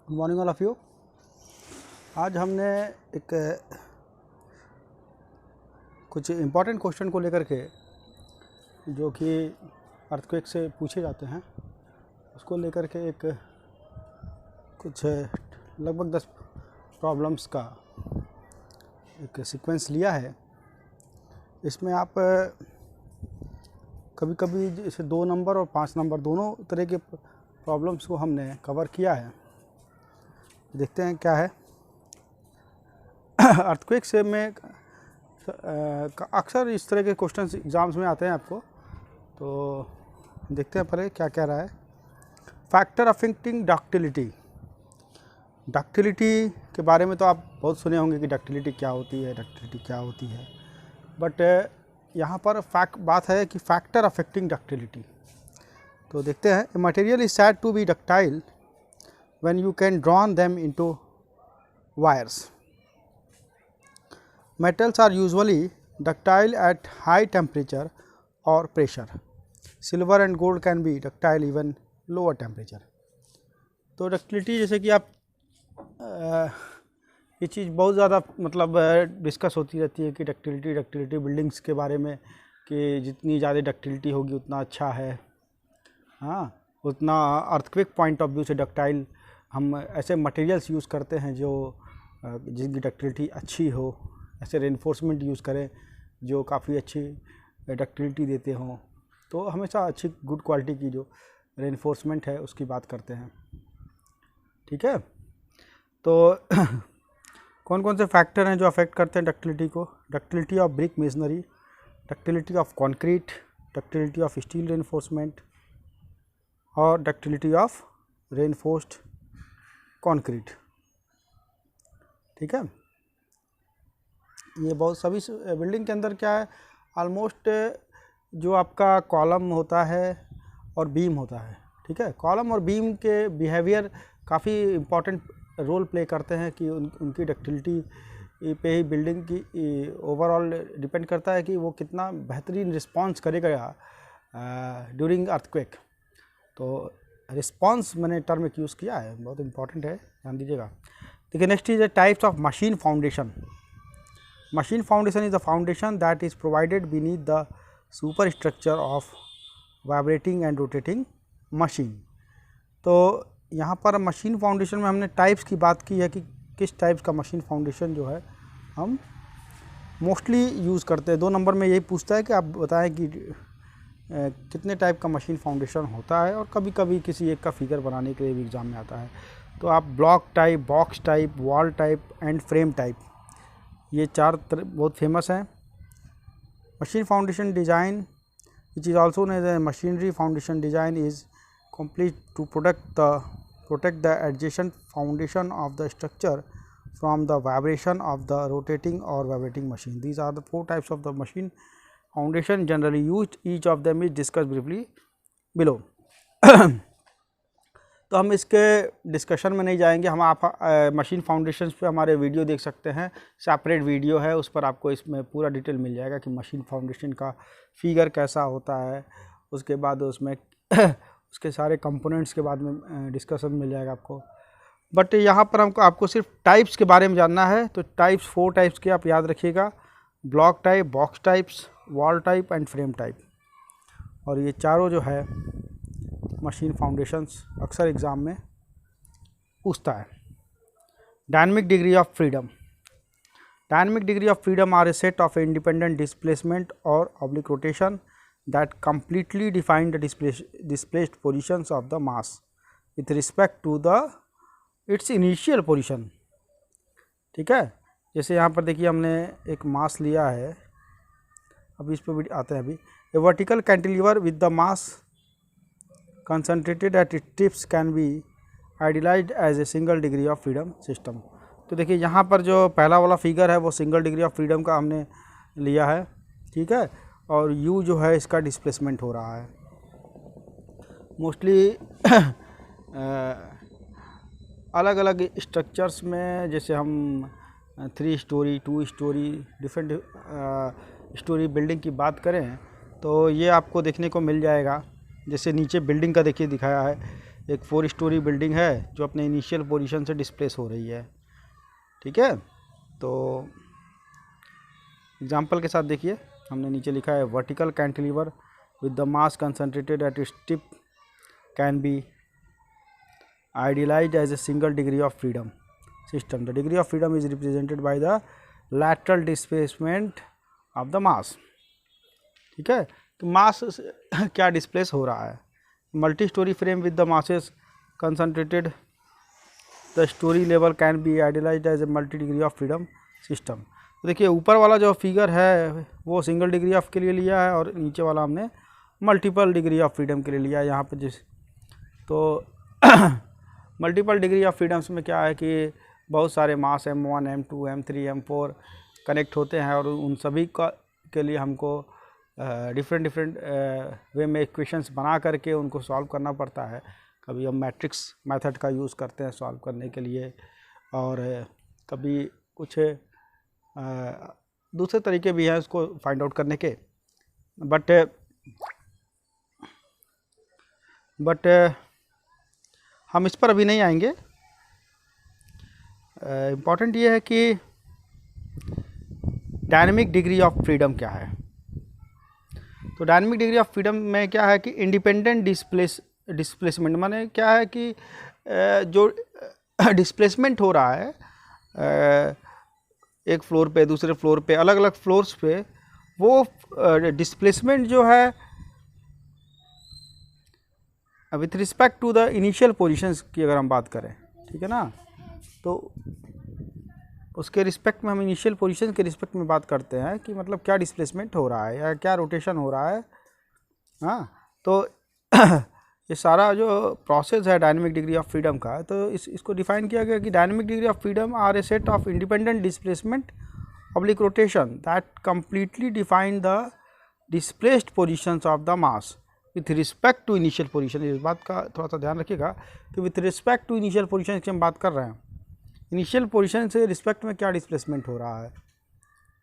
Good morning all of you. आज हमने एक कुछ इम्पॉर्टेंट क्वेश्चन को लेकर के जो कि अर्थक्वेक से पूछे जाते हैं उसको लेकर के एक कुछ लगभग 10 प्रॉब्लम्स का एक सीक्वेंस लिया है। इसमें आप कभी कभी जैसे 2 नंबर और 5 नंबर दोनों तरह के प्रॉब्लम्स को हमने कवर किया है। देखते हैं क्या है। अर्थक्वेक से में अक्सर इस तरह के क्वेश्चंस एग्ज़ाम्स में आते हैं आपको, तो देखते हैं पहले क्या कह रहा है। Factor affecting ductility. डक्टिलिटी के बारे में तो आप बहुत सुने होंगे कि डक्टिलिटी क्या होती है, बट यहाँ पर बात है कि फैक्टर अफेक्टिंग डक्टिलिटी। तो देखते हैं। A material is said to be ductile when you can draw them into wires. Metals are usually ductile at high temperature or pressure. Silver and gold can be ductile even lower temperature. तो ductility जैसे कि आप ये चीज़ बहुत ज़्यादा मतलब discuss होती रहती है कि डक्टिलिटी बिल्डिंग्स के बारे में कि जितनी ज़्यादा डक्टिलिटी होगी उतना अच्छा है, हाँ, उतना अर्थक्वेक पॉइंट ऑफ व्यू से डक्टाइल हम ऐसे मटेरियल्स यूज़ करते हैं जो जिनकी डक्टिलिटी अच्छी हो, ऐसे रेनफोर्समेंट यूज़ करें जो काफ़ी अच्छी डक्टिलिटी देते हों। तो हमेशा अच्छी गुड क्वालिटी की जो रेनफोर्समेंट है उसकी बात करते हैं, ठीक है। तो कौन कौन से फैक्टर हैं जो अफेक्ट करते हैं डक्टिलिटी को। Ductility of brick masonry, ductility of concrete, ductility of steel reinforcement और डक्टिलिटी ऑफ रेनफोर्स्ड कंक्रीट, ठीक है। ये बहुत सभी बिल्डिंग के अंदर क्या है, ऑलमोस्ट जो आपका कॉलम होता है और बीम होता है, ठीक है। कॉलम और बीम के बिहेवियर काफ़ी इम्पॉर्टेंट रोल प्ले करते हैं कि उनकी डक्टिलिटी पे ही बिल्डिंग की ओवरऑल डिपेंड करता है कि वो कितना बेहतरीन रिस्पॉन्स करेगा ड्यूरिंग अर्थक्वेक। तो रिस्पॉन्स मैंने टर्म एक यूज़ किया है, बहुत इंपॉर्टेंट है, ध्यान दीजिएगा। देखिए next is the types of machine foundation. Machine foundation is the foundation that is provided beneath the super structure of vibrating and rotating machine. तो यहाँ पर मशीन फाउंडेशन में हमने टाइप्स की बात की है कि किस टाइप्स का मशीन फाउंडेशन जो है हम मोस्टली यूज़ करते हैं। 2 नंबर में यही पूछता है कि आप बताएं कि कितने टाइप का मशीन फाउंडेशन होता है, और कभी कभी किसी एक का फिगर बनाने के लिए भी एग्ज़ाम में आता है। तो आप block type, box type, wall type and frame type, ये 4 बहुत फेमस हैं। Machine foundation design which is also known as machinery foundation design is complete to protect the adjacent foundation of the structure from the vibration of the rotating or vibrating machine. These are the 4 types of the machine foundation generally used, each of them is discussed briefly below. तो हम इसके discussion में नहीं जाएंगे। हम आप machine foundations पे हमारे वीडियो देख सकते हैं, सेपरेट वीडियो है, उस पर आपको इसमें पूरा डिटेल मिल जाएगा कि मशीन फाउंडेशन का फिगर कैसा होता है। उसके बाद उसमें उसके सारे कंपोनेंट्स के बाद में डिस्कशन मिल जाएगा आपको। बट यहाँ पर हमको आपको सिर्फ टाइप्स के बारे में जानना है। तो टाइप्स 4 टाइप्स के आप याद रखिएगा, block type, box types, wall type and frame type. और ये चारों जो है मशीन फाउंडेशंस अक्सर एग्ज़ाम में पूछता है। Dynamic degree of freedom. Dynamic degree of freedom are a set of independent displacement or oblique rotation that completely define the displaced positions of the mass with respect to the its initial position, ठीक है। जैसे यहाँ पर देखिए हमने एक मास लिया है, अभी इस पर भी आते हैं। अभी a vertical cantilever with the mass concentrated at its tips can be idealised as a single degree of freedom system. तो देखिए यहाँ पर जो पहला वाला फिगर है वो सिंगल डिग्री ऑफ फ्रीडम का हमने लिया है, ठीक है। और यू जो है इसका डिस्प्लेसमेंट हो रहा है। मोस्टली अलग अलग स्ट्रक्चर्स में जैसे हम 3 story, 2 story, different story building की बात करें तो ये आपको देखने को मिल जाएगा। जैसे नीचे बिल्डिंग का देखिए दिखाया है एक 4 स्टोरी बिल्डिंग है जो अपने इनिशियल पोजीशन से डिस्प्लेस हो रही है। ठीक है, तो एग्जांपल के साथ देखिए, हमने नीचे लिखा है vertical cantilever with the mass concentrated at its tip can be idealized as a single degree of freedom system. The degree of freedom is represented by the lateral displacement of the mass. ठीक है, तो मास क्या displace हो रहा है। Multi storey frame with the masses concentrated the storey level can be idealised as a multi degree of freedom system. तो देखिए ऊपर वाला जो फिगर है वो सिंगल डिग्री ऑफ के लिए लिया है और नीचे वाला हमने मल्टीपल डिग्री ऑफ फ्रीडम के लिए लिया है। यहाँ पे जिस तो मल्टीपल डिग्री ऑफ फ्रीडम्स में क्या है कि बहुत सारे मास M1 M2 M3 M4 connect होते हैं और उन सभी का के लिए हमको डिफरेंट वे में इक्वेशंस बना करके उनको सॉल्व करना पड़ता है। कभी हम मैट्रिक्स मेथड का यूज़ करते हैं सॉल्व करने के लिए और कभी कुछ दूसरे तरीके भी हैं उसको फाइंड आउट करने के, बट हम इस पर अभी नहीं आएंगे। इम्पॉर्टेंट ये है कि डायनेमिक डिग्री ऑफ फ्रीडम क्या है। तो डायनेमिक डिग्री ऑफ फ्रीडम में क्या है कि इंडिपेंडेंट डिस्प्लेसमेंट माने क्या है कि जो डिस्प्लेसमेंट हो रहा है एक फ्लोर पे दूसरे फ्लोर पे अलग अलग फ्लोर्स पे, वो डिस्प्लेसमेंट जो है with respect to the initial positions की अगर हम बात करें, ठीक है ना, तो उसके रिस्पेक्ट में हम इनिशियल पोजीशन के रिस्पेक्ट में बात करते हैं कि मतलब क्या डिस्प्लेसमेंट हो रहा है या क्या रोटेशन हो रहा है। हाँ, तो ये सारा जो प्रोसेस है डायनेमिक डिग्री ऑफ फ्रीडम का, तो इसको डिफाइन किया गया कि dynamic degree of freedom are a set of independent displacement oblique rotation that completely define the displaced positions of the mass with respect to initial position. इस बात का थोड़ा सा ध्यान रखिएगा कि with respect to initial position की हम बात कर रहे हैं, इनिशियल पोजीशन से रिस्पेक्ट में क्या डिस्प्लेसमेंट हो रहा है।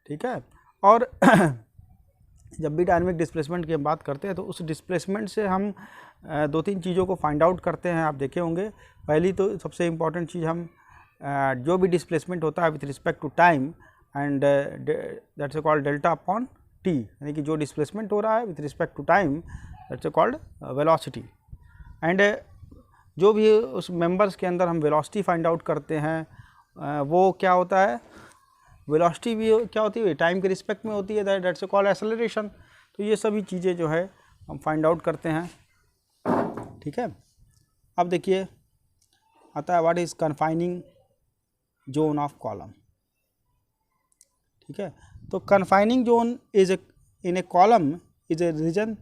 ठीक है, और जब भी डायनेमिक डिस्प्लेसमेंट की हम बात करते हैं तो उस डिस्प्लेसमेंट से हम दो तीन चीज़ों को फाइंड आउट करते हैं। आप देखे होंगे, पहली तो सबसे इम्पॉर्टेंट चीज़ हम जो भी डिस्प्लेसमेंट होता है with respect to time and that's called delta upon T, यानी कि जो डिस्प्लेसमेंट हो रहा है with respect to time that's called velocity. And जो भी उस मेंबर्स के अंदर हम वेलोसिटी फाइंड आउट करते हैं वो क्या होता है, वेलोसिटी भी क्या होती है टाइम के रिस्पेक्ट में होती है, दैट्स कॉल्ड एक्सेलरेशन। तो ये सभी चीज़ें जो है हम फाइंड आउट करते हैं। ठीक है, अब देखिए आता है what is confining zone of column. ठीक है, तो confining zone is in a column is a region,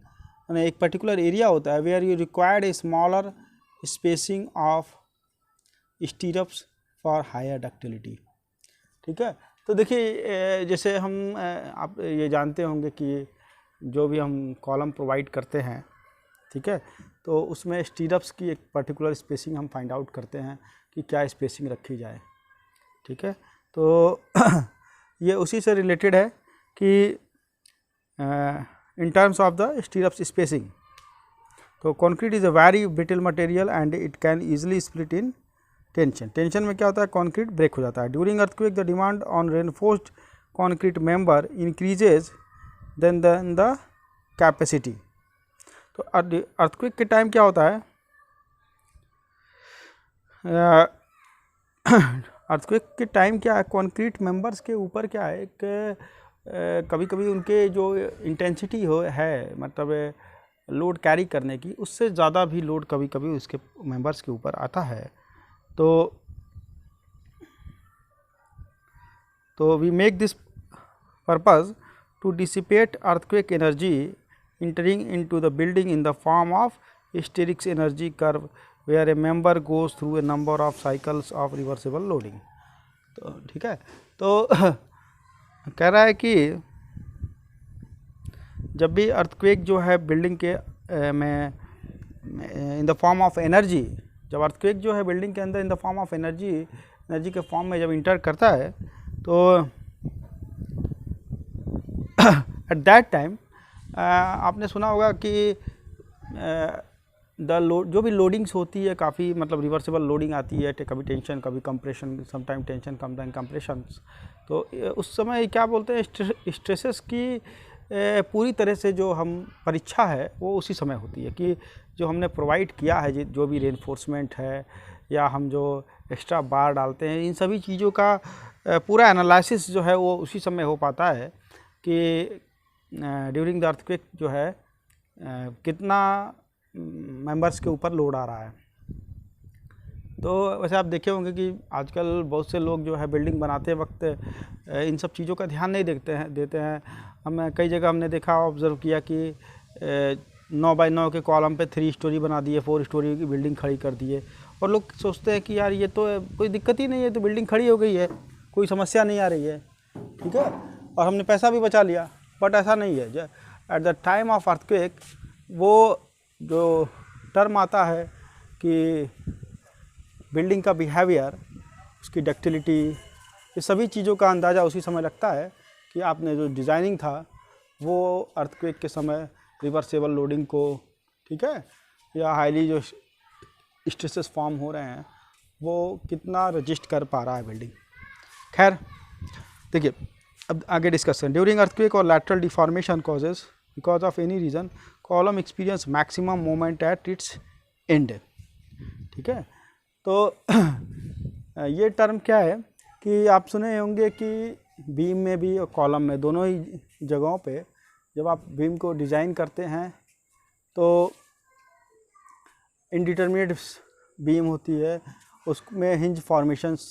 एक पर्टिकुलर एरिया होता है where you required a smaller spacing of stirrups for higher ductility. ठीक है, तो देखिए जैसे हम आप ये जानते होंगे कि जो भी हम कॉलम प्रोवाइड करते हैं, ठीक है, तो उसमें स्टीरप्स की एक पर्टिकुलर स्पेसिंग हम फाइंड आउट करते हैं कि क्या स्पेसिंग रखी जाए। ठीक है, तो ये उसी से रिलेटेड है कि in terms of the stirrups spacing, तो concrete is a very brittle material and it can easily split in tension। Tension में क्या होता है, concrete ब्रेक हो जाता है। during earthquake the demand on reinforced concrete member increases than the capacity। तो earthquake के टाइम क्या होता है, earthquake के टाइम क्या है, concrete members के ऊपर क्या है, एक कभी कभी उनके जो इंटेंसिटी है मतलब लोड कैरी करने की, उससे ज़्यादा भी लोड कभी कभी उसके मेंबर्स के ऊपर आता है। तो we make this purpose to dissipate earthquake energy entering into the building in the form of hysteretic energy curve where a member goes through a number of cycles of reversible loading. तो ठीक है, तो कह रहा है कि जब भी अर्थक्वेक जो है बिल्डिंग के में इन द फॉर्म ऑफ एनर्जी, जब अर्थक्वेक जो है बिल्डिंग के अंदर इन द फॉर्म ऑफ एनर्जी के फॉर्म में जब इंटर करता है, तो एट दैट टाइम आपने सुना होगा कि द लोड जो भी लोडिंग्स होती है काफ़ी मतलब रिवर्सिबल लोडिंग आती है, कभी टेंशन कभी compression, sometime tension sometime compression. तो उस समय क्या बोलते हैं स्ट्रेसेस की पूरी तरह से जो हम परीक्षा है वो उसी समय होती है कि जो हमने प्रोवाइड किया है जो भी रेनफोर्समेंट है या हम जो एक्स्ट्रा बार डालते हैं, इन सभी चीज़ों का पूरा एनालिसिस जो है वो उसी समय हो पाता है कि ड्यूरिंग द अर्थक्वेक जो है कितना मेंबर्स के ऊपर लोड आ रहा है। तो वैसे आप देखे होंगे कि आजकल बहुत से लोग जो है बिल्डिंग बनाते वक्त इन सब चीज़ों का ध्यान नहीं देते हैं। हम कई जगह हमने देखा ऑब्ज़र्व किया कि 9 बाई 9 के कॉलम पे 3 स्टोरी बना दिए, 4 स्टोरी की बिल्डिंग खड़ी कर दिए और लोग सोचते हैं कि यार ये तो कोई दिक्कत ही नहीं है, तो बिल्डिंग खड़ी हो गई है, कोई समस्या नहीं आ रही है, ठीक है, और हमने पैसा भी बचा लिया। बट ऐसा नहीं है। At the time of earthquake वो जो टर्म आता है कि बिल्डिंग का बिहेवियर, उसकी डक्टिलिटी, ये सभी चीज़ों का अंदाज़ा उसी समय लगता है कि आपने जो डिज़ाइनिंग था वो अर्थक्वेक के समय रिवर्सेबल लोडिंग को, ठीक है, या हाईली जो स्ट्रेसेस फॉर्म हो रहे हैं वो कितना रजिस्ट कर पा रहा है बिल्डिंग। खैर देखिए अब आगे डिस्कस करें। ड्यूरिंग अर्थक्वेक और lateral deformation causes because of any reason column experience maximum moment at its and, ठीक है। तो ये टर्म क्या है कि आप सुने होंगे कि बीम में भी और कॉलम में, दोनों ही जगहों पे जब आप बीम को डिज़ाइन करते हैं तो इनडिटर्मिनेट बीम होती है, उसमें हिंज फॉर्मेशंस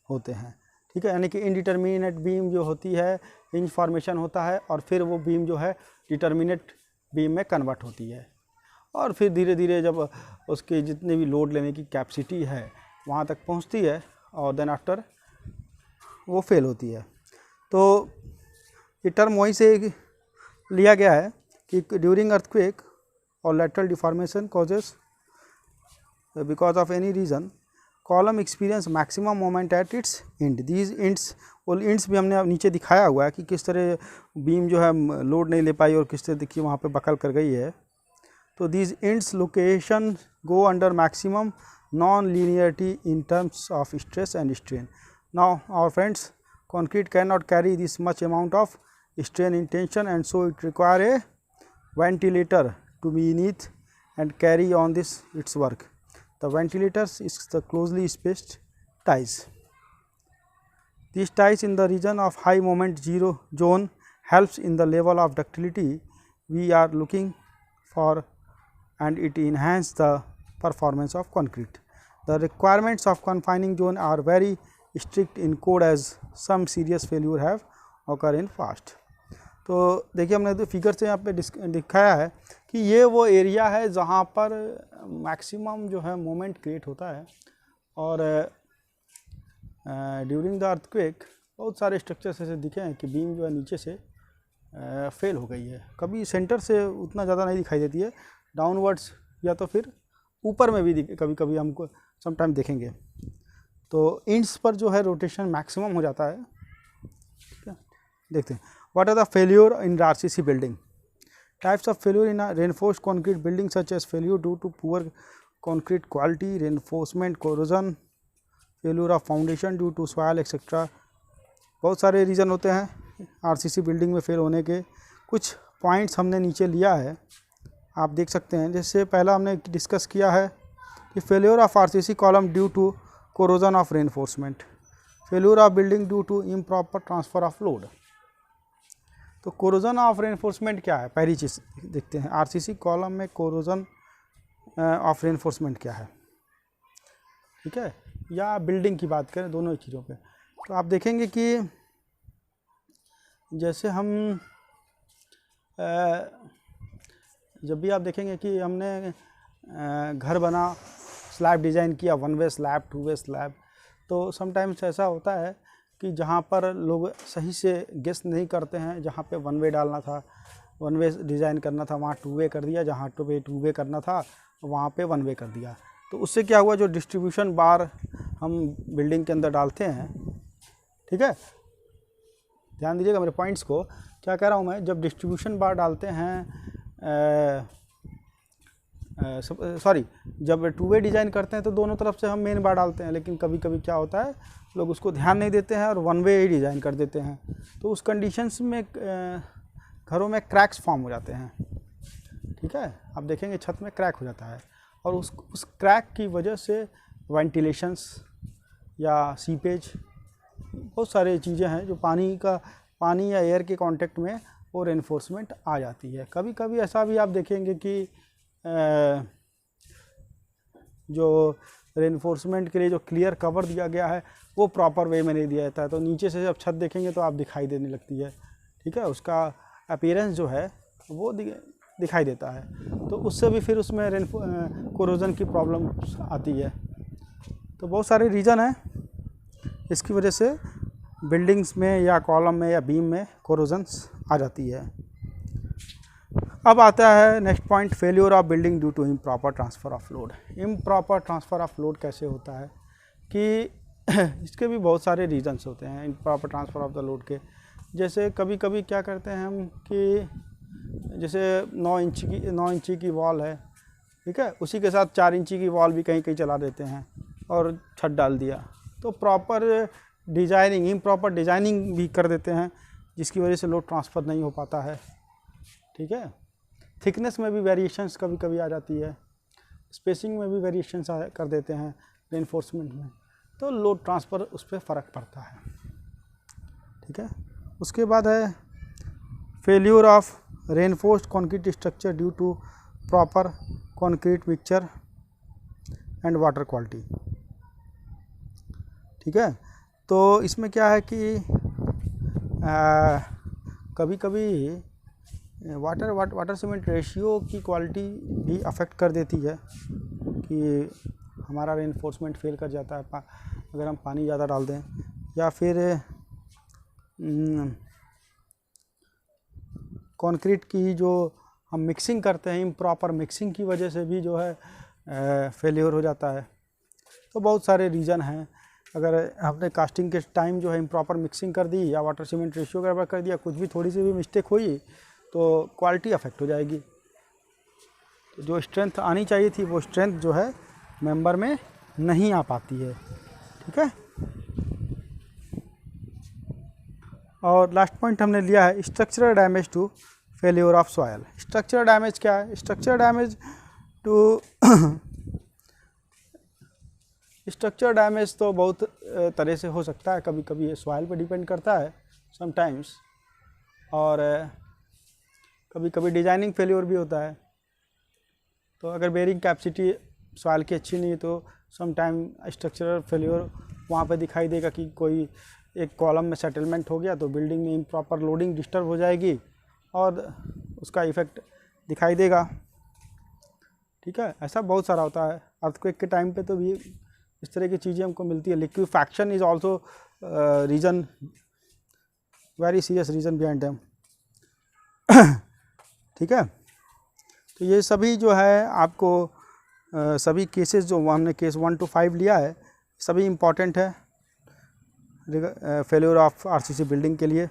होते हैं, ठीक है, यानी कि इनडिटर्मिनेट बीम जो होती है हिंज फॉर्मेशन होता है और फिर वो बीम जो है डिटर्मिनेट बीम में कन्वर्ट होती है और फिर धीरे धीरे जब उसकी जितने भी लोड लेने की कैपेसिटी है वहाँ तक पहुँचती है और देन आफ्टर वो फेल होती है। तो ये टर्म वहीं से लिया गया है कि ड्यूरिंग अर्थक्वेक और lateral deformation causes because of any reason column experience maximum moment at its and. These ends, और एंड्स भी हमने नीचे दिखाया हुआ है कि किस तरह बीम जो है लोड नहीं ले पाई और किस तरह देखिए वहाँ पे बकल कर गई है। तो these ends location go under maximum non-linearity in terms of stress and strain. Now our friends, concrete cannot carry this much amount of strain in tension and so it require a ventilator to be beneath and carry on this its work. The ventilators is the closely spaced ties. These ties in the region of high moment zero zone helps in the level of ductility we are looking for and it enhance the performance of concrete. The requirements of confining zone are very strict in code as some serious failure have occur in past. तो देखिए हमने तो figure से यहाँ पे दिखाया है कि ये वो एरिया है जहाँ पर मैक्सिमम जो है मोमेंट क्रिएट होता है और ड्यूरिंग द अर्थक्वेक बहुत सारे स्ट्रक्चर्स ऐसे दिखे हैं कि बीम जो है नीचे से फेल हो गई है। कभी सेंटर से उतना ज़्यादा नहीं दिखाई देती है, डाउनवर्ड्स या तो फिर ऊपर में भी कभी कभी हमको समटाइम देखेंगे। तो इंड्स पर जो है रोटेशन मैक्सिमम हो जाता है। देखते हैं what are the failure in RCC building. Types of failure in reinforced concrete building such as failure due to poor concrete quality, reinforcement, corrosion, failure of foundation due to soil etcetera. बहुत सारे reason होते हैं RCC building में fail होने के। कुछ points हमने नीचे लिया है, आप देख सकते हैं। जैसे पहला हमने डिस्कस किया है कि failure of RCC column due to corrosion of reinforcement, failure of building due to improper transfer of load. तो कोरोजन ऑफ रेनफोर्समेंट क्या है, पहली चीज़ देखते हैं आरसीसी कॉलम में कोरोजन ऑफ रेनफोर्समेंट क्या है, ठीक है, या बिल्डिंग की बात करें, दोनों ही चीज़ों पे। तो आप देखेंगे कि जैसे हम जब भी आप देखेंगे कि हमने घर बना, स्लैब डिज़ाइन किया, 1 वे स्लैब, 2 वे स्लैब, तो समटाइम्स ऐसा होता है कि जहाँ पर लोग सही से गेस नहीं करते हैं, जहाँ पे 1 वे डालना था, 1 वे डिज़ाइन करना था वहाँ 2 वे कर दिया, जहाँ 2 वे करना था वहाँ पे 1 वे कर दिया। तो उससे क्या हुआ, जो डिस्ट्रीब्यूशन बार हम बिल्डिंग के अंदर डालते हैं, ठीक है, ध्यान दीजिएगा मेरे पॉइंट्स को, क्या कह रहा हूँ मैं, जब डिस्ट्रीब्यूशन बार डालते हैं सॉरी, जब टू वे डिज़ाइन करते हैं तो दोनों तरफ से हम मेन बार डालते हैं, लेकिन कभी कभी क्या होता है लोग उसको ध्यान नहीं देते हैं और वन वे ही डिज़ाइन कर देते हैं, तो उस कंडीशंस में घरों में क्रैक्स फॉर्म हो जाते हैं। ठीक है, आप देखेंगे छत में क्रैक हो जाता है, और उस क्रैक की वजह से वेंटिलेशंस या सीपेज, बहुत सारी चीज़ें हैं जो पानी या एयर के कांटेक्ट में वो रेनफोर्समेंट आ जाती है। कभी कभी ऐसा भी आप देखेंगे कि जो रेनफोर्समेंट के लिए जो क्लियर कवर दिया गया है वो प्रॉपर वे में नहीं दिया जाता है, तो नीचे से जब छत देखेंगे तो आप दिखाई देने लगती है। ठीक है, उसका अपीयरेंस जो है वो दिखाई देता है, तो उससे भी फिर उसमें कोरोजन की प्रॉब्लम आती है। तो बहुत सारे रीज़न हैं इसकी वजह से बिल्डिंग्स में या कॉलम में या बीम में कोरोजन्स आ जाती है। अब आता है next point, failure of building due to improper transfer of load. Improper transfer of load कैसे होता है कि इसके भी बहुत सारे रीजंस होते हैं improper transfer of the load के। जैसे कभी कभी क्या करते हैं हम कि जैसे 9 इंची की वॉल है, ठीक है, उसी के साथ 4 इंची की वॉल भी कहीं कहीं चला देते हैं और छत डाल दिया, तो प्रॉपर डिज़ाइनिंग, इम्प्रॉपर डिज़ाइनिंग भी कर देते हैं, जिसकी वजह से लोड ट्रांसफ़र नहीं हो पाता है। ठीक है, थिकनेस में भी वेरिएशंस कभी कभी आ जाती है, स्पेसिंग में भी वेरिएशंस कर देते हैं रेनफोर्समेंट में, तो लोड ट्रांसफ़र उस पर फ़र्क पड़ता है। ठीक है, उसके बाद है failure of reinforced concrete structure due to proper concrete mixture and water quality. ठीक है, तो इसमें क्या है कि कभी कभी वाटर सीमेंट रेशियो की क्वालिटी भी अफेक्ट कर देती है कि हमारा रेनफोर्समेंट फेल कर जाता है अगर हम पानी ज़्यादा डाल दें, या फिर कंक्रीट की जो हम मिक्सिंग करते हैं, इम्प्रॉपर मिक्सिंग की वजह से भी जो है फेल्योर हो जाता है। तो बहुत सारे रीज़न हैं, अगर आपने कास्टिंग के टाइम जो है इम्प्रॉपर मिक्सिंग कर दी या वाटर सीमेंट रेशियो गड़बड़ कर दिया, कुछ भी थोड़ी सी भी मिस्टेक हुई तो क्वालिटी अफेक्ट हो जाएगी। तो जो स्ट्रेंथ आनी चाहिए थी वो स्ट्रेंथ जो है मेंबर में नहीं आ पाती है। ठीक है, और लास्ट पॉइंट हमने लिया है structural damage to failure of soil. Structural damage क्या है? Structural damage to structure damage तो बहुत तरह से हो सकता है, कभी कभी ये सॉइल पे डिपेंड करता है समटाइम्स, और कभी कभी डिजाइनिंग फेल्योर भी होता है। तो अगर बेरिंग कैपेसिटी सॉइल की अच्छी नहीं है तो समटाइम स्ट्रक्चरल फेल्योर वहाँ पे दिखाई देगा कि कोई एक कॉलम में सेटलमेंट हो गया तो बिल्डिंग में इम्प्रॉपर लोडिंग डिस्टर्ब हो जाएगी और उसका इफ़ेक्ट दिखाई देगा। ठीक है, ऐसा बहुत सारा होता है। अर्थक्वेक के टाइम पे तो भी इस तरह की चीज़ें हमको मिलती है। Liquefaction is also reason, very serious reason behind them. ठीक है, तो ये सभी जो है आपको सभी केसेस जो हमने केस 1 to 5 लिया है सभी इम्पॉर्टेंट है फेल्योर ऑफ आरसीसी बिल्डिंग के लिए।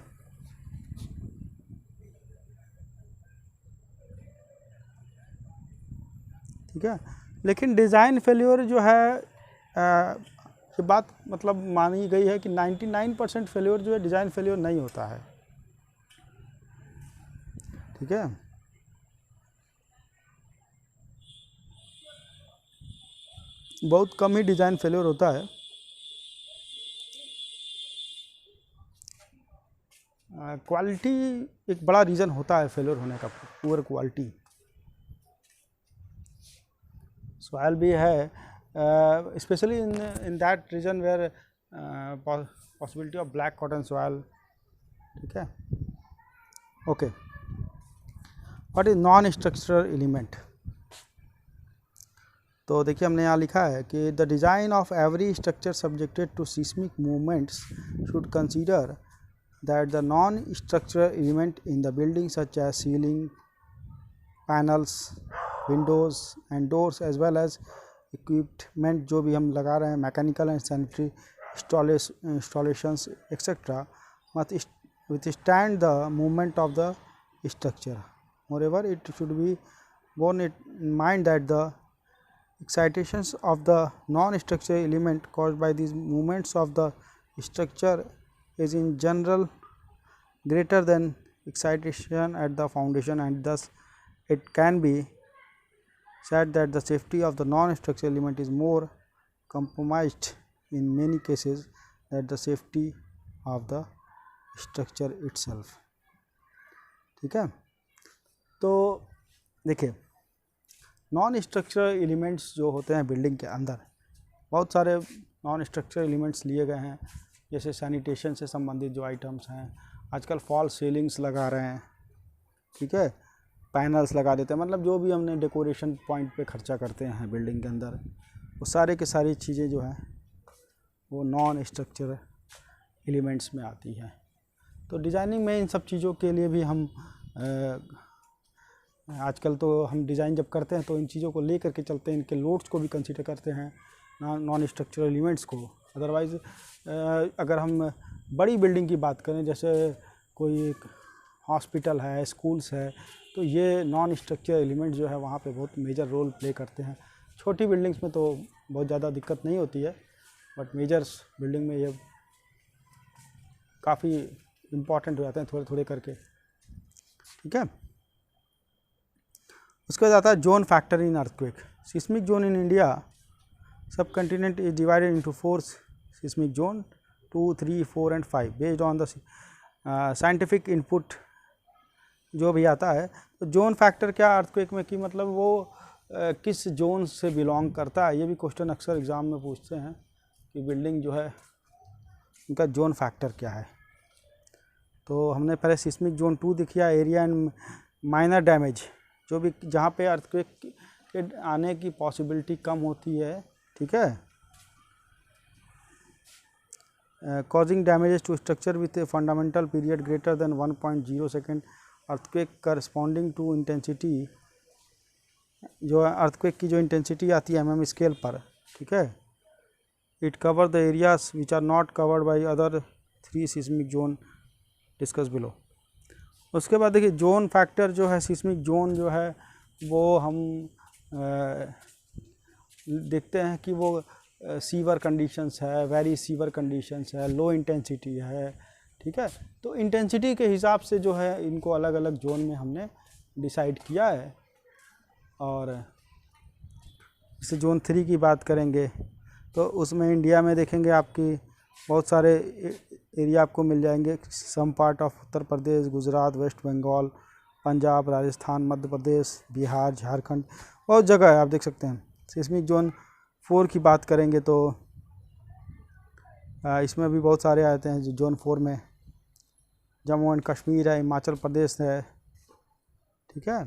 ठीक है, लेकिन डिज़ाइन फेल्योर जो है ये बात मतलब मानी गई है कि 99% फेल्योर जो है डिज़ाइन फेल्योर नहीं होता है। ठीक है, बहुत कम ही डिज़ाइन फेल्योर होता है। क्वालिटी एक बड़ा रीज़न होता है फेल्योर होने का, पुअर क्वालिटी। सॉइल भी है, specially in that region where possibility of black cotton soil. ठीक है, okay, what is non structural element? तो देखिए हमने यहाँ लिखा है कि the design of every structure subjected to seismic movements should consider that the non structural element in the building such as ceiling, panels, windows and doors as well as equipment जो भी हम लगा रहे हैं, mechanical and sanitary installations etcetera must withstand the movement of the structure. Moreover, it should be borne in mind that the excitations of the non-structural element caused by these movements of the structure is in general greater than excitation at the foundation, and thus it can be said that the safety of the non-structural element is more compromised in many cases than the safety of the structure itself। ठीक है, तो देखिए non structural elements जो होते हैं building के अंदर, बहुत सारे नॉन स्ट्रक्चरल एलिमेंट्स लिए गए हैं, जैसे सैनिटेशन से संबंधित जो आइटम्स हैं, आजकल फॉल सीलिंग्स लगा रहे हैं, ठीक है, पैनल्स लगा देते हैं, मतलब जो भी हमने डेकोरेशन पॉइंट पे खर्चा करते हैं बिल्डिंग के अंदर, वो सारे के सारी चीज़ें जो हैं वो नॉन स्ट्रक्चरल एलिमेंट्स में आती हैं। तो डिज़ाइनिंग में इन सब चीज़ों के लिए भी हम आजकल तो हम डिज़ाइन जब करते हैं तो इन चीज़ों को ले करके चलते हैं, इनके लोड्स को भी कंसीडर करते हैं, नॉन स्ट्रक्चरल एलिमेंट्स को। अदरवाइज़ अगर हम बड़ी बिल्डिंग की बात करें, जैसे कोई हॉस्पिटल है, स्कूल्स है, तो ये नॉन स्ट्रक्चरल एलिमेंट जो है वहाँ पे बहुत मेजर रोल प्ले करते हैं। छोटी बिल्डिंग्स में तो बहुत ज़्यादा दिक्कत नहीं होती है, बट मेजर्स बिल्डिंग में ये काफ़ी इम्पॉर्टेंट हो जाते हैं थोड़े थोड़े करके, ठीक है। उसके बाद आता है zone factor in earthquake. Seismic zone in India sub continent is divided into 4 seismic zone 2, 3, 4 and 5 based on the scientific input जो भी आता है। तो जोन फैक्टर क्या अर्थक्वेक में कि मतलब वो किस जोन से बिलोंग करता है, ये भी क्वेश्चन अक्सर एग्ज़ाम में पूछते हैं कि बिल्डिंग जो है उनका जोन फैक्टर क्या है। तो हमने पहले सिस्मिक जोन 2 दिखा, एरिया एंड माइनर डैमेज, जो भी जहाँ पे अर्थक्वेक के आने की पॉसिबिलिटी कम होती है, ठीक है, causing damages to structure with a fundamental period greater than 1.0 second, earthquake corresponding to intensity, जो अर्थक्वेक की जो इंटेंसिटी आती है mm स्केल पर, ठीक है, it cover the areas which are not covered by other 3 seismic zone discuss below. उसके बाद देखिए जोन फैक्टर जो है, सिस्मिक जोन जो है वो हम देखते हैं कि वो सीवर कंडीशंस है, वेरी सीवर कंडीशंस है, लो इंटेंसिटी है, ठीक है। तो इंटेंसिटी के हिसाब से जो है इनको अलग अलग जोन में हमने डिसाइड किया है। और जैसे जोन 3 की बात करेंगे तो उसमें इंडिया में देखेंगे आपकी बहुत सारे एरिया आपको मिल जाएंगे, some part of Uttar Pradesh, Gujarat, West Bengal, Punjab, Rajasthan, Madhya Pradesh, Bihar, Jharkhand, बहुत जगह है आप देख सकते हैं। सिस्मिक जोन 4 की बात करेंगे तो इसमें भी बहुत सारे आते हैं। जो जोन 4 में जम्मू एंड कश्मीर है, हिमाचल प्रदेश है, ठीक है,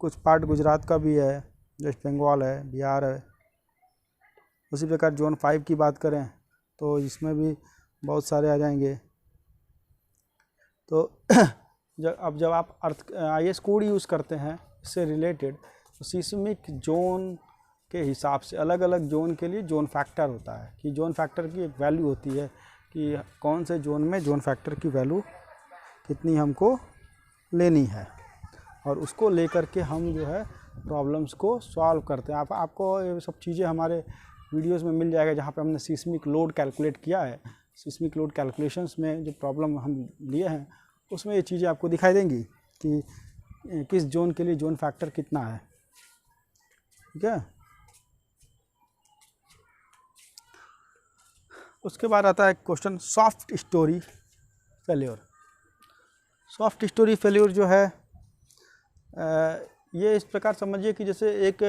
कुछ पार्ट गुजरात का भी है, वेस्ट बंगाल है, बिहार है। उसी प्रकार जोन 5 की बात करें तो इसमें भी बहुत सारे आ जाएंगे। तो जब आप IS कोड यूज़ करते हैं इससे रिलेटेड, तो सिस्मिक जोन के हिसाब से अलग अलग जोन के लिए जोन फैक्टर होता है, कि जोन फैक्टर की एक वैल्यू होती है कि कौन से जोन में जोन फैक्टर की वैल्यू कितनी हमको लेनी है, और उसको लेकर के हम जो है प्रॉब्लम्स को सॉल्व करते हैं। आपको ये सब चीज़ें हमारे वीडियोस में मिल जाएगा, जहाँ पे हमने सिस्मिक लोड कैलकुलेट किया है। सिस्मिक लोड कैलकुलेशंस में जो प्रॉब्लम हम लिए हैं उसमें ये चीज़ें आपको दिखाई देंगी कि किस जोन के लिए जोन फैक्टर कितना है, ठीक है। उसके बाद आता है question soft story failure. Soft story failure जो है ये इस प्रकार समझिए कि जैसे एक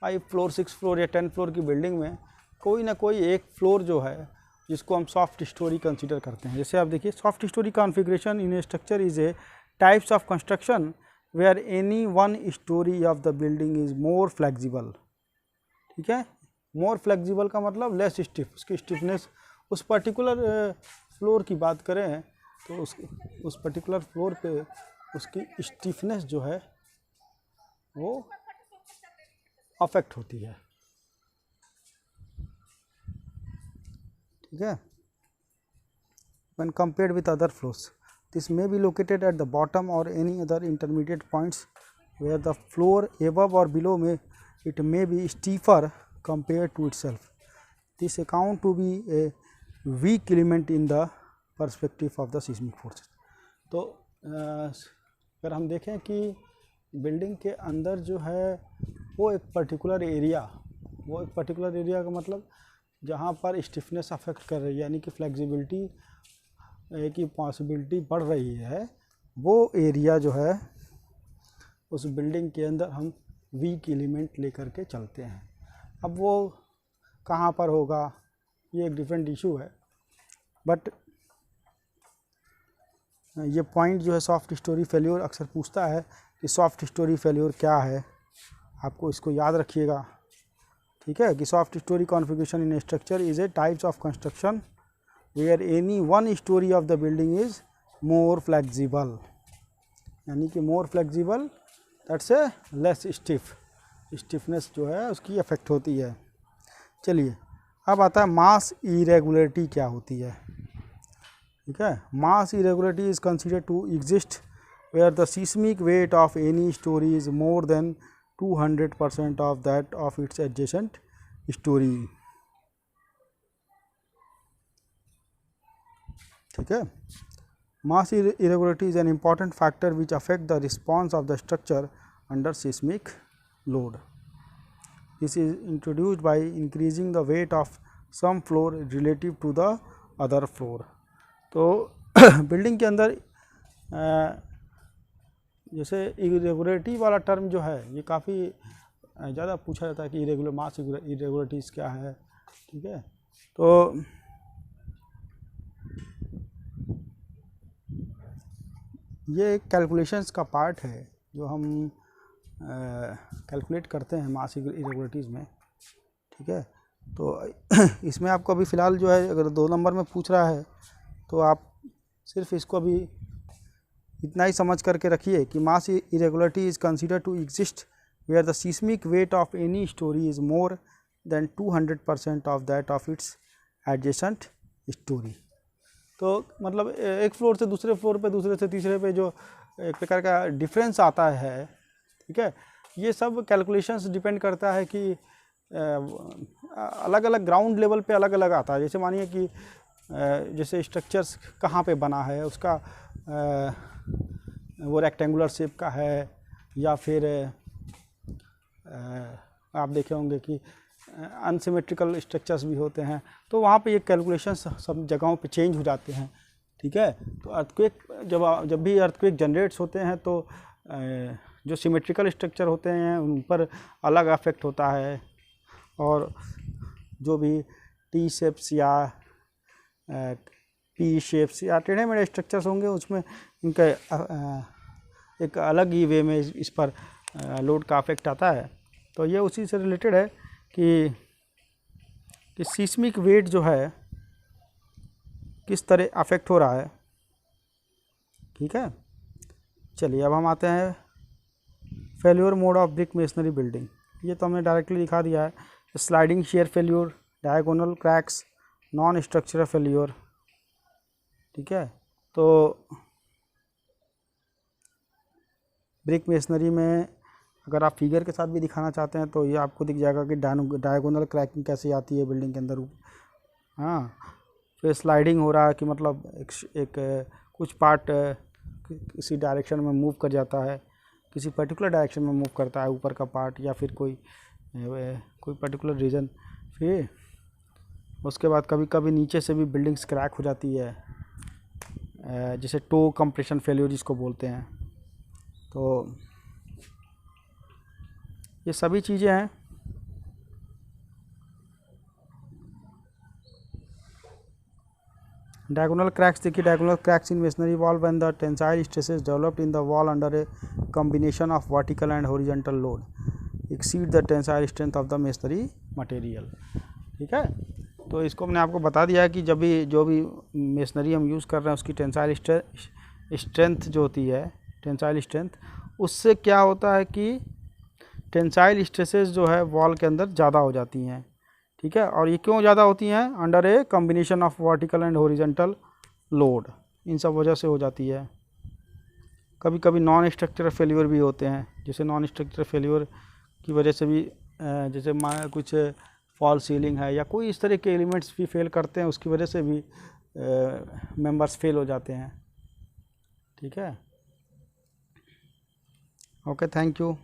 5 फ्लोर 6 फ्लोर या 10 फ्लोर की बिल्डिंग में कोई ना कोई एक फ्लोर जो है जिसको हम सॉफ्ट स्टोरी कंसीडर करते हैं। जैसे आप देखिए soft storey configuration in a structure is a types of construction where any one storey of the building is more flexible, ठीक है। मोर फ्लेक्सिबल का मतलब लेस स्टिफ, उसकी स्टिफनेस उस पर्टिकुलर फ्लोर की बात करें तो उस पर्टिकुलर फ्लोर पे उसकी स्टिफनेस जो है वो अफेक्ट होती है, ठीक है। When compared with other floors, this may be located at the bottom or any other intermediate points where the floor above or below may be steeper compared to itself. This account to be a weak element in the perspective of the seismic forces. तो अगर हम देखें कि building के अंदर जो है वो एक पर्टिकुलर एरिया का मतलब जहाँ पर स्टिफनेस अफेक्ट कर रही है, यानी कि फ्लेक्सिबिलिटी की पॉसिबिलिटी बढ़ रही है, वो एरिया जो है उस बिल्डिंग के अंदर हम वीक एलिमेंट लेकर के चलते हैं। अब वो कहाँ पर होगा ये एक डिफरेंट इशू है, बट ये पॉइंट जो है सॉफ्ट स्टोरी फेल्योर अक्सर पूछता है कि सॉफ्ट स्टोरी फेल्योर क्या है, आपको इसको याद रखिएगा, ठीक है। कि soft storey configuration in structure is a types of construction where any one storey of the building is more flexible, यानी कि more flexible that's a less stiffness जो है उसकी अफेक्ट होती है। चलिए अब आता है मास इरेगुलरिटी क्या होती है, ठीक है। Mass irregularity is considered to exist where the seismic weight of any storey is more than 200% of that of its adjacent storey, ठीक है। Mass irregularity is an important factor which affect the response of the structure under seismic load. This is introduced by increasing the weight of some floor relative to the other floor. तो building के अंदर जैसे irregularity वाला term जो है ये काफ़ी ज़्यादा पूछा जाता है कि मास इरेगुलरिटीज़ क्या है, ठीक है। तो ये एक कैलकुलेशंस का पार्ट है जो हम कैलकुलेट करते हैं मास इरेगुलरिटीज़ में, ठीक है। तो इसमें आपको अभी फ़िलहाल जो है अगर 2 नंबर में पूछ रहा है तो आप सिर्फ इसको अभी इतना ही समझ करके रखिए कि mass irregularity is considered to exist where the seismic weight of any storey is more than 200% of that of its adjacent storey. तो मतलब एक फ्लोर से दूसरे फ्लोर पे, दूसरे से तीसरे पे जो एक प्रकार का डिफरेंस आता है, ठीक है, ये सब कैलकुलेशंस डिपेंड करता है कि अलग अलग ग्राउंड लेवल पे अलग अलग आता है। जैसे मानिए कि जैसे स्ट्रक्चर्स कहाँ पे बना है, उसका वो रेक्टेंगुलर शेप का है या फिर आप देखे होंगे कि अनसिमेट्रिकल स्ट्रक्चर्स भी होते हैं, तो वहाँ पे ये कैलकुलेशंस सब जगहों पे चेंज हो जाते हैं, ठीक है। तो अर्थक्वेक जब भी अर्थक्वेक जनरेट्स होते हैं तो जो सिमेट्रिकल स्ट्रक्चर होते हैं उन पर अलग इफेक्ट होता है, और जो भी टी शेप्स या पी शेप्स या टेढ़े मेढ़े स्ट्रक्चर्स होंगे उसमें इनका एक अलग ही वे में इस पर लोड का इफेक्ट आता है। तो ये उसी से रिलेटेड है कि सीस्मिक वेट जो है किस तरह अफेक्ट हो रहा है, ठीक है। चलिए अब हम आते हैं failure mode of brick masonry building. ये तो हमने डायरेक्टली दिखा दिया है, sliding share failure, diagonal cracks, non structural failure, ठीक है। तो ब्रिक मेसनरी में अगर आप फिगर के साथ भी दिखाना चाहते हैं तो ये आपको दिख जाएगा कि डायगोनल क्रैकिंग कैसे आती है बिल्डिंग के अंदर, हाँ। फिर स्लाइडिंग हो रहा है कि मतलब एक कुछ पार्ट किसी डायरेक्शन में मूव कर जाता है, किसी पर्टिकुलर डायरेक्शन में मूव करता है ऊपर का पार्ट, या फिर कोई पर्टिकुलर रीजन। फिर उसके बाद कभी कभी नीचे से भी बिल्डिंग्स क्रैक हो जाती है, जैसे टो कंप्रेशन फेल्योर जिसको बोलते हैं। तो ये सभी चीज़ें हैं। डायगोनल क्रैक्स देखिए, diagonal cracks in masonry wall when the tensile stresses developed in the wall under a combination of vertical and horizontal load exceed the tensile strength of the masonry material, ठीक है। तो इसको मैंने आपको बता दिया है कि जो भी मेसनरी हम यूज़ कर रहे हैं उसकी टेंसाइल स्ट्रेंथ जो होती है, टेंसाइल स्ट्रेंथ, उससे क्या होता है कि टेंसाइल स्ट्रेसेस जो है वॉल के अंदर ज़्यादा हो जाती हैं, ठीक है। और ये क्यों ज़्यादा होती हैं? Under a combination of vertical and horizontal load, इन सब वजह से हो जाती है। कभी कभी नॉन स्ट्रक्चरल फेल्योर भी होते हैं, जैसे नॉन स्ट्रक्चरल फेल्योर की वजह से भी जैसे कुछ फॉल सीलिंग है या कोई इस तरह के एलिमेंट्स भी फेल करते हैं, उसकी वजह से भी मेंबर्स फेल हो जाते हैं। ठीक है, ओके, थैंक यू।